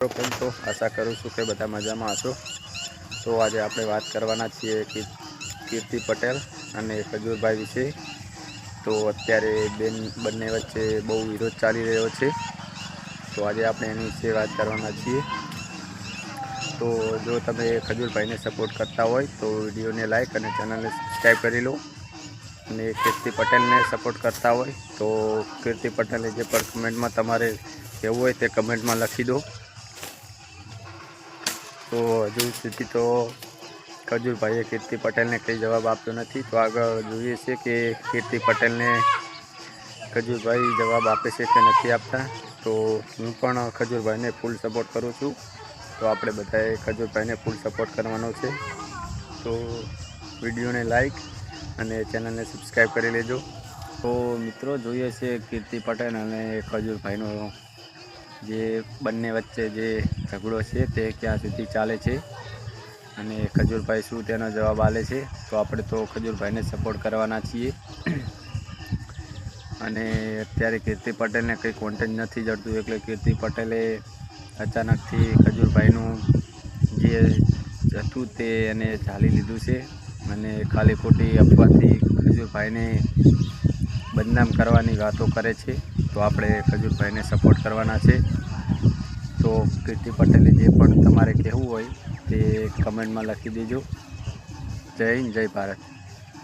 કેમ છો? આશા કરું છું કે બધા મજામાં હશો। તો આજે આપણે વાત કરવાના છીએ કે કીર્તિ પટેલ અને ખજૂરભાઈ વિશે। તો અત્યારે બંને વચ્ચે બહુ વિરોધ ચાલી રહ્યો છે, તો આજે આપણે એની વિશે વાત કરવાના છીએ। તો જો તમે ખજૂરભાઈને સપોર્ટ કરતા હોય તો વિડીયોને લાઈક અને ચેનલને સબસ્ક્રાઈબ કરી લો, અને કીર્તિ પટેલને સપોર્ટ કરતા હોય તો કીર્તિ પટેલને જે પણ કમેન્ટમાં તમારે કહેવું હોય તે કમેન્ટમાં લખી દો। તો હજુ સુધી તો ખજૂરભાઈએ કીર્તિ પટેલને કંઈ જવાબ આપ્યો નથી, તો આગળ જોઈએ છે કે કીર્તિ પટેલને ખજૂરભાઈ જવાબ આપે છે કે નથી આપતા। તો હું પણ ખજૂરભાઈને ફૂલ સપોર્ટ કરું છું, તો આપણે બધાએ ખજૂરભાઈને ફૂલ સપોર્ટ કરવાનો છે। તો વિડીયોને લાઈક અને ચેનલને સબસ્ક્રાઈબ કરી લેજો। તો મિત્રો જોઈએ છે કીર્તિ પટેલ અને ખજૂરભાઈનો જે બંને વચ્ચે જે ઝઘડો છે તે ક્યાં સુધી ચાલે છે અને ખજૂરભાઈ શું તેનો જવાબ આલે છે। તો આપણે તો ખજૂરભાઈને સપોર્ટ કરવાના છીએ। અને અત્યારે કીર્તિ પટેલને કંઈ કોન્ટેન્ટ નથી જડતું, એટલે કીર્તિ પટેલે અચાનકથી ખજૂરભાઈનું જે હતું તે એને ઝાલી લીધું છે, અને ખાલી ખોટી અફવાથી ખજૂરભાઈને બદનામ કરવાની વાતો કરે છે। તો આપણે ખજૂરભાઈને સપોર્ટ કરવાના છે। તો કીર્તિ પટેલે જે પણ તમારે કહેવું હોય તે કમેન્ટમાં લખી દેજો। જય હિન્દ, જય ભારત।